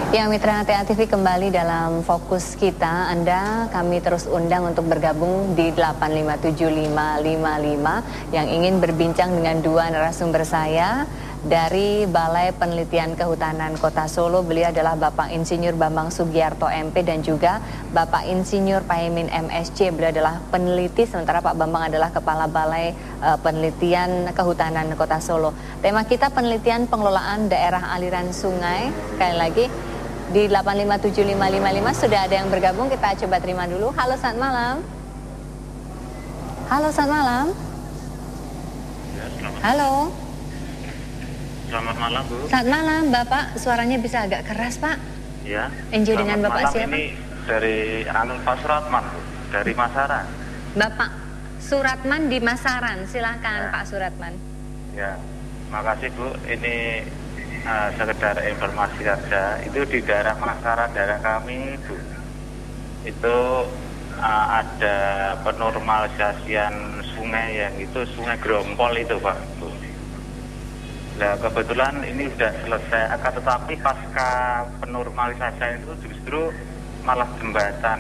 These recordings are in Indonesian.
Ya, Mitra TA TV kembali dalam fokus kita. Anda kami terus undang untuk bergabung di 8575555 yang ingin berbincang dengan dua narasumber saya dari Balai Penelitian Kehutanan Kota Solo. Beliau adalah Bapak Insinyur Bambang Sugiarto MP dan juga Bapak Insinyur Paimin MSc. Beliau adalah peneliti, sementara Pak Bambang adalah Kepala Balai Penelitian Kehutanan Kota Solo. Tema kita penelitian pengelolaan daerah aliran sungai. Sekali lagi di 8575555 sudah ada yang bergabung, kita coba terima dulu. Halo, selamat malam. Halo, selamat malam. Ya, Halo. Selamat malam, Bu. Selamat malam, Bapak. Suaranya bisa agak keras, Pak. Ya. Enjoy dengan Bapak malam, siapa? Ini dari Pak Suratman, Bu. Dari Masaran. Bapak Suratman di Masaran. Silahkan, Ya. Pak Suratman. Ya, makasih, Bu. Ini sekedar informasi saja. Itu di daerah Masaran, daerah kami, Bu. Itu ada penormalisasian sungai yang itu Sungai Grompol itu, Pak, Bu. Nah, kebetulan ini sudah selesai, akan tetapi pasca penormalisasian itu justru malah jembatan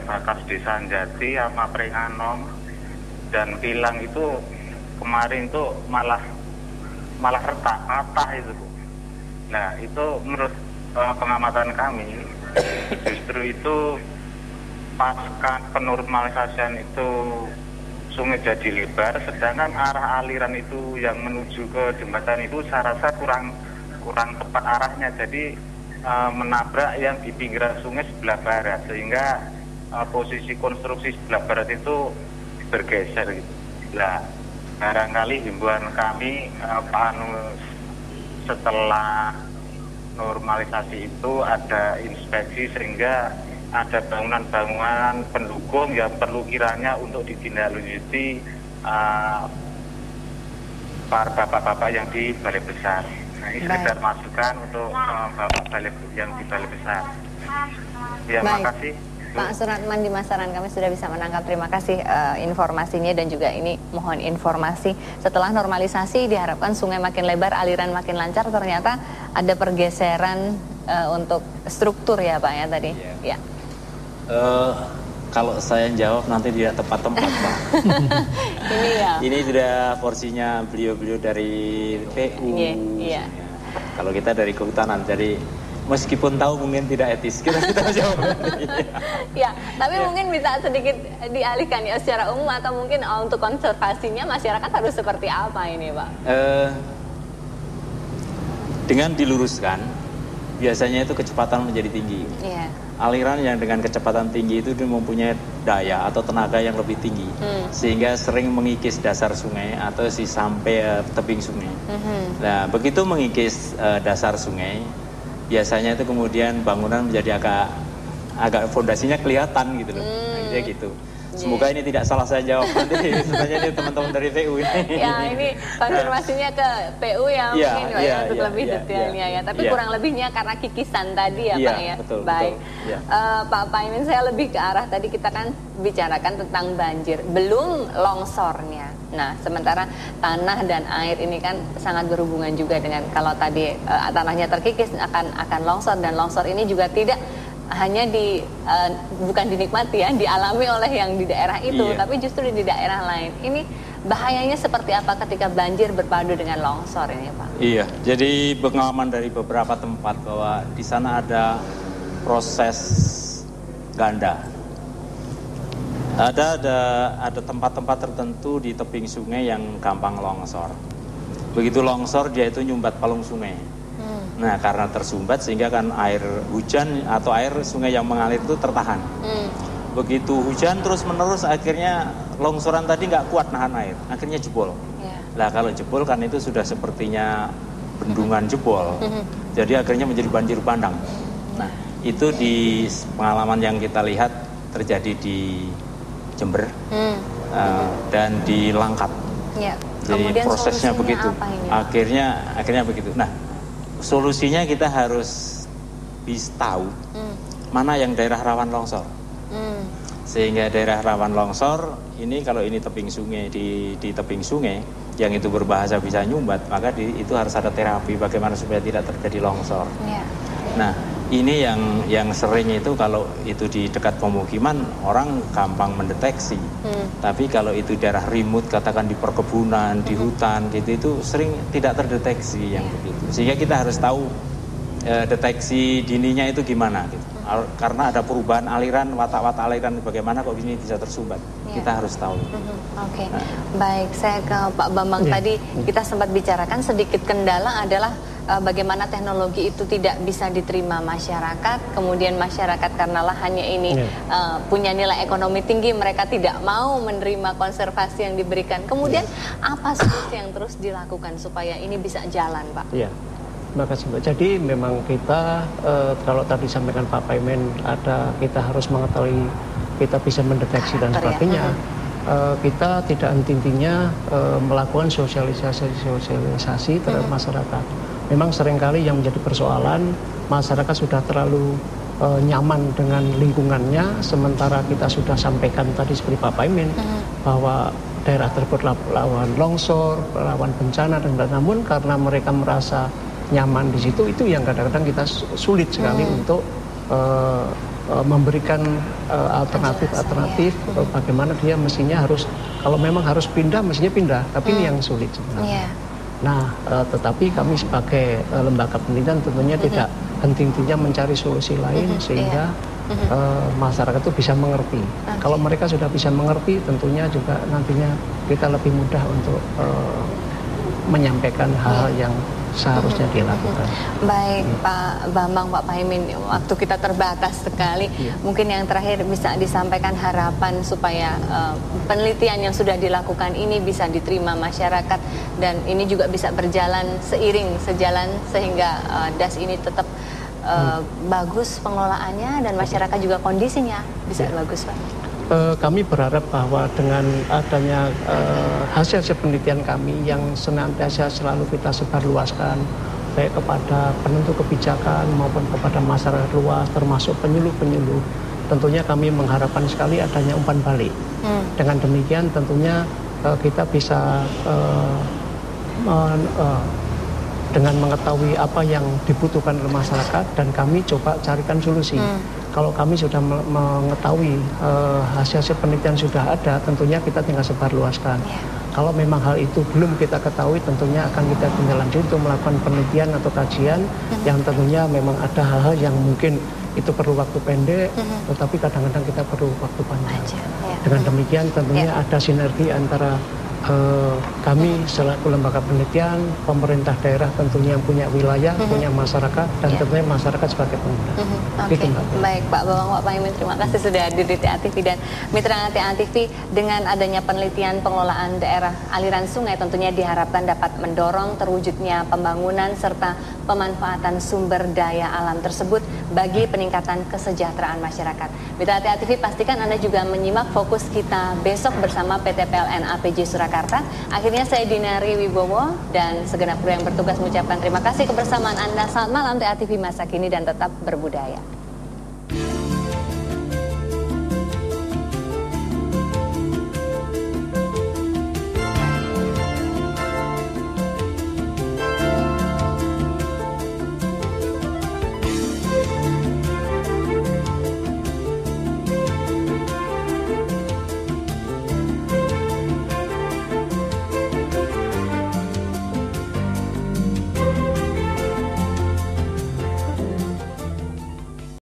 Bakas Desa Anjati sama Prenganom dan Pilang itu kemarin itu malah retak, patah itu, Bu. Nah, itu menurut pengamatan kami justru itu pasca penormalisasian itu sungai jadi lebar, sedangkan arah aliran itu yang menuju ke jembatan itu saya rasa kurang tepat arahnya, jadi menabrak yang di pinggiran sungai sebelah barat, sehingga posisi konstruksi sebelah barat itu bergeser gitu. Nah, barangkali himbauan kami Pak Anu, setelah normalisasi itu ada inspeksi sehingga ada bangunan-bangunan pendukung yang perlu kiranya untuk ditindaklanjuti para bapak-bapak yang di Balai Besar. Nah, ini sekedar masukan untuk bapak Balai yang di Balai Besar. Ya, makasih. Pak Suratman di Masaran, kami sudah bisa menangkap. Terima kasih informasinya, dan juga ini mohon informasi setelah normalisasi diharapkan sungai makin lebar, aliran makin lancar, ternyata ada pergeseran untuk struktur ya Pak ya tadi. Ya. Kalau saya jawab nanti tidak tepat tempat, Pak. Ini ya. Ini sudah porsinya beliau-beliau dari PU. Iya. Kalau kita dari kehutanan, jadi meskipun tahu mungkin tidak etis, kita jawab. Ya, tapi mungkin bisa sedikit dialihkan ya secara umum, atau mungkin untuk konservasinya masyarakat harus seperti apa ini, Pak? Dengan diluruskan, biasanya itu kecepatan menjadi tinggi. Iya. Aliran yang dengan kecepatan tinggi itu mempunyai daya atau tenaga yang lebih tinggi, sehingga sering mengikis dasar sungai atau sampai tebing sungai. Nah, begitu mengikis dasar sungai, biasanya itu kemudian bangunan menjadi agak fondasinya kelihatan gitu loh. Nah, gitu. Semoga ini tidak salah saya jawab nanti. Sebenarnya ini teman-teman dari PU ini. Ya, ini konfirmasinya ke PU ya, mungkin Pak ya, untuk lebih detailnya ya. Tapi kurang lebihnya karena kikisan tadi ya Pak ya. Betul, baik. Betul, Pak Paimin, saya lebih ke arah tadi kita kan bicarakan tentang banjir, belum longsornya. Nah, sementara tanah dan air ini kan sangat berhubungan juga dengan, kalau tadi tanahnya terkikis akan longsor, dan longsor ini juga tidak hanya bukan dinikmati ya, dialami oleh yang di daerah itu, tapi justru di daerah lain. Ini bahayanya seperti apa ketika banjir berpadu dengan longsor ini, Pak? Iya, jadi pengalaman dari beberapa tempat bahwa di sana ada proses ganda. Ada tempat-tempat tertentu di tebing sungai yang gampang longsor. Begitu longsor, dia itu nyumbat palung sungai. Nah, karena tersumbat sehingga kan air hujan atau air sungai yang mengalir itu tertahan. Begitu hujan terus menerus, akhirnya longsoran tadi nggak kuat nahan air, akhirnya jebol. Nah, kalau jebol kan itu sudah sepertinya bendungan jebol. Jadi akhirnya menjadi banjir bandang. Nah, itu di pengalaman yang kita lihat terjadi di Jember dan di Langkat. Jadi prosesnya begitu. Akhirnya begitu. Nah, solusinya kita harus bisa tahu mana yang daerah rawan longsor. Sehingga daerah rawan longsor ini, kalau ini tebing sungai, di tebing sungai yang itu berbahasa bisa nyumbat, maka itu harus ada terapi bagaimana supaya tidak terjadi longsor. Nah, ini yang sering itu kalau itu di dekat pemukiman orang gampang mendeteksi. Tapi kalau itu daerah remote, katakan di perkebunan, di hutan gitu, itu sering tidak terdeteksi yang begitu. Sehingga kita harus tahu deteksi dininya itu gimana gitu. Karena ada perubahan aliran, watak-watak aliran bagaimana kok ini bisa tersumbat. Kita harus tahu. Oke. Baik, saya ke Pak Bambang. Tadi kita sempat bicarakan sedikit kendala adalah bagaimana teknologi itu tidak bisa diterima masyarakat, kemudian masyarakat karena lahannya ini punya nilai ekonomi tinggi, mereka tidak mau menerima konservasi yang diberikan. Kemudian apa solusi yang terus dilakukan supaya ini bisa jalan, Pak? Iya. Terima kasih, Mbak. Jadi memang kita kalau tadi sampaikan Pak Paimin, kita harus mengetahui, kita bisa mendeteksi dan sebagainya. Kita tidak henti-hentinya melakukan sosialisasi terhadap masyarakat. Memang seringkali yang menjadi persoalan, masyarakat sudah terlalu nyaman dengan lingkungannya, sementara kita sudah sampaikan tadi seperti Pak Paimin bahwa daerah tersebut lawan longsor, lawan bencana, dan namun karena mereka merasa nyaman di situ, itu yang kadang-kadang kita sulit sekali untuk memberikan alternatif bagaimana dia mestinya harus, kalau memang harus pindah mestinya pindah, tapi ini yang sulit sebenarnya. Nah, tetapi kami sebagai lembaga penelitian tentunya tidak henti-hentinya mencari solusi lain sehingga masyarakat itu bisa mengerti. Kalau mereka sudah bisa mengerti, tentunya juga nantinya kita lebih mudah untuk menyampaikan hal-hal yang seharusnya dilakukan. Baik, Pak Bambang, Pak Paimin, waktu kita terbatas sekali. Mungkin yang terakhir bisa disampaikan harapan supaya penelitian yang sudah dilakukan ini bisa diterima masyarakat dan ini juga bisa berjalan sejalan sehingga DAS ini tetap bagus pengelolaannya dan masyarakat juga kondisinya bisa bagus, Pak. Kami berharap bahwa dengan adanya hasil penelitian kami yang senantiasa selalu kita sebarluaskan baik kepada penentu kebijakan maupun kepada masyarakat luas termasuk penyuluh-penyuluh, tentunya kami mengharapkan sekali adanya umpan balik. Dengan demikian tentunya kita bisa dengan mengetahui apa yang dibutuhkan oleh masyarakat dan kami coba carikan solusi. Kalau kami sudah mengetahui hasil penelitian sudah ada, tentunya kita tinggal sebarluaskan. Kalau memang hal itu belum kita ketahui, tentunya akan kita tindak lanjut untuk melakukan penelitian atau kajian yang tentunya memang ada hal-hal yang mungkin itu perlu waktu pendek, tetapi kadang-kadang kita perlu waktu panjang. Dengan demikian tentunya ada sinergi antara kami selaku lembaga penelitian, pemerintah daerah tentunya yang punya wilayah, punya masyarakat, dan tentunya masyarakat sebagai pengguna. Baik, Pak Bambang, Pak Paimin, terima kasih sudah hadir di TA TV dan mitra TA TV. Dengan adanya penelitian pengelolaan daerah aliran sungai tentunya diharapkan dapat mendorong terwujudnya pembangunan serta pemanfaatan sumber daya alam tersebut bagi peningkatan kesejahteraan masyarakat. Mitra TA TV, pastikan Anda juga menyimak Fokus Kita besok bersama PT PLN APJ Surakarta. Akhirnya saya Dinari Wibowo dan segenap kru yang bertugas mengucapkan terima kasih kebersamaan Anda. Selamat malam TA TV masa kini dan tetap berbudaya.